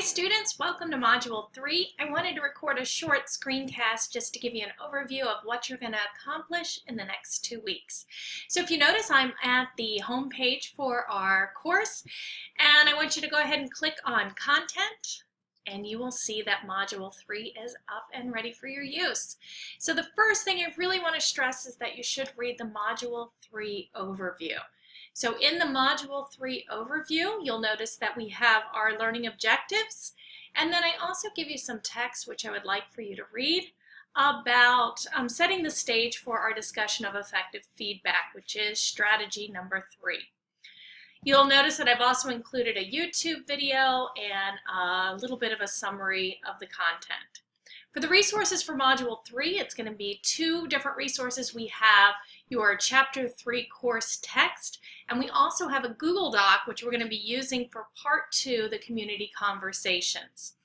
students, welcome to Module 3. I wanted to record a short screencast just to give you an overview of what you're going to accomplish in the next 2 weeks. So if you notice, I'm at the home page for our course, and I want you to go ahead and click on Content, and you will see that Module 3 is up and ready for your use. So the first thing I really want to stress is that you should read the Module 3 overview. So in the Module 3 overview, you'll notice that we have our learning objectives, and then I also give you some text which I would like for you to read about setting the stage for our discussion of effective feedback, which is strategy number 3. You'll notice that I've also included a YouTube video and a little bit of a summary of the content. For the resources for Module 3, it's going to be 2 different resources. We have your Chapter 3 course text, and we also have a Google Doc, which we're going to be using for Part 2, the community conversations.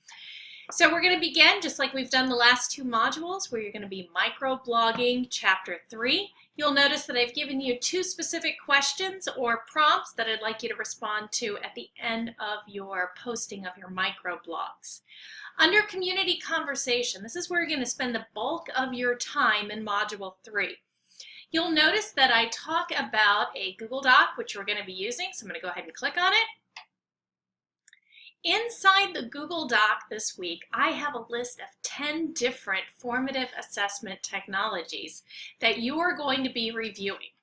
So we're going to begin just like we've done the last 2 modules, where you're going to be microblogging Chapter 3. You'll notice that I've given you 2 specific questions or prompts that I'd like you to respond to at the end of your posting of your microblogs. Under community conversation, this is where you're going to spend the bulk of your time in Module 3. You'll notice that I talk about a Google Doc, which we're going to be using, so I'm going to go ahead and click on it. Inside the Google Doc this week, I have a list of 10 different formative assessment technologies that you are going to be reviewing.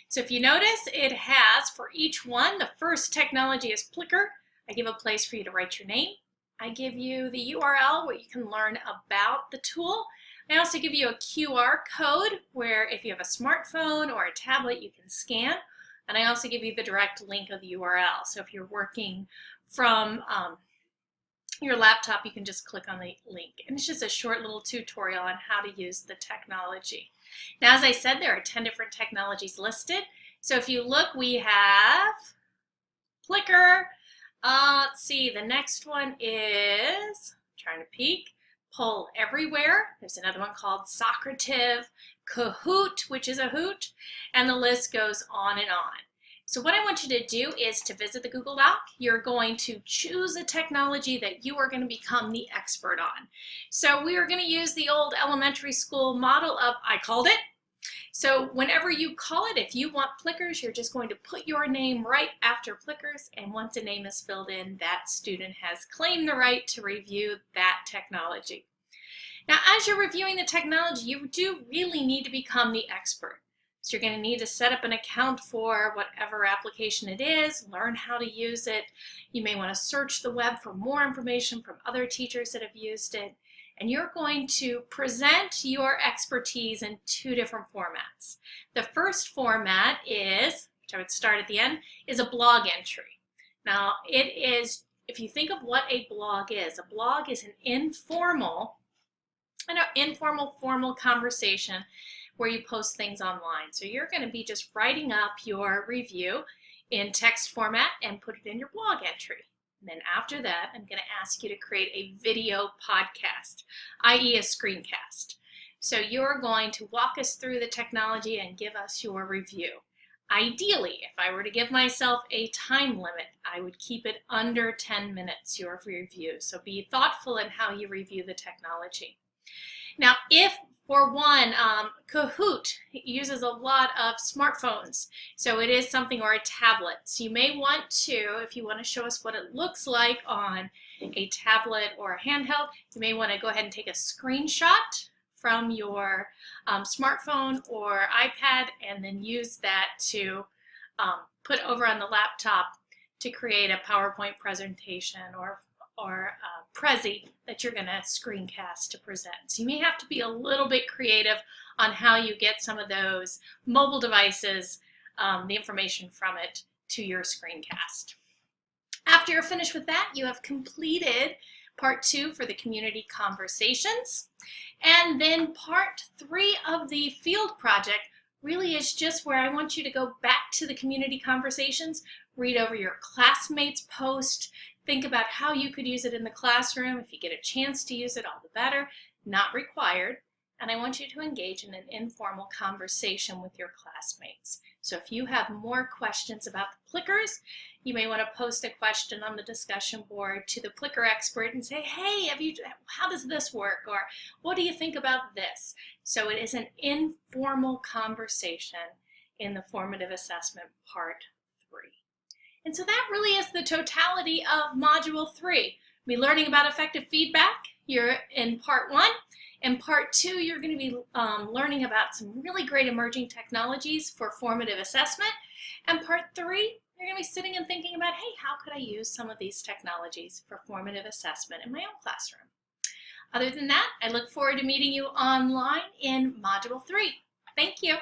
So if you notice, it has, for each one, the first technology is Plickr. I give a place for you to write your name. I give you the URL where you can learn about the tool. I also give you a QR code where if you have a smartphone or a tablet, you can scan. And I also give you the direct link of the URL. So if you're working from your laptop, you can just click on the link. And it's just a short little tutorial on how to use the technology. Now, as I said, there are 10 different technologies listed. So if you look, we have Plickr. Let's see, the next one is, trying to peek, Poll Everywhere. There's another one called Socrative, Kahoot, which is a hoot, and the list goes on and on. So what I want you to do is to visit the Google Doc. You're going to choose a technology that you are going to become the expert on. So we are going to use the old elementary school model of I called it. So whenever you call it, if you want Plickers, you're just going to put your name right after Plickers, and once a name is filled in, that student has claimed the right to review that technology. Now, as you're reviewing the technology, you do really need to become the expert. So you're going to need to set up an account for whatever application it is, learn how to use it. You may want to search the web for more information from other teachers that have used it. And you're going to present your expertise in 2 different formats. The first format is, which I would start at the end, is a blog entry. Now, it is, if you think of what a blog is an informal, formal conversation where you post things online. So you're going to be just writing up your review in text format and put it in your blog entry. And then after that, I'm going to ask you to create a video podcast, i.e. a screencast. So you're going to walk us through the technology and give us your review. Ideally, if I were to give myself a time limit, I would keep it under 10 minutes, your review. So be thoughtful in how you review the technology. Now, if for one, Kahoot uses a lot of smartphones, so it is something, or a tablet. So you may want to, if you want to show us what it looks like on a tablet or a handheld, you may want to go ahead and take a screenshot from your smartphone or iPad and then use that to put over on the laptop to create a PowerPoint presentation or Prezi that you're going to screencast to present. So you may have to be a little bit creative on how you get some of those mobile devices, the information from it, to your screencast. After you're finished with that, you have completed Part 2 for the community conversations. And then Part 3 of the field project really is just where I want you to go back to the community conversations, read over your classmates' post, think about how you could use it in the classroom. If you get a chance to use it, all the better. Not required. And I want you to engage in an informal conversation with your classmates. So if you have more questions about the Plickers, You may want to post a question on the discussion board to the Plickr expert and say, hey, how does this work? Or what do you think about this? So it is an informal conversation in the formative assessment part 3. And so that really is the totality of Module 3. We'll be learning about effective feedback. You're in part 1. In part 2, you're going to be learning about some really great emerging technologies for formative assessment. And part 3, you're going to be sitting and thinking about, hey, how could I use some of these technologies for formative assessment in my own classroom? Other than that, I look forward to meeting you online in Module 3. Thank you.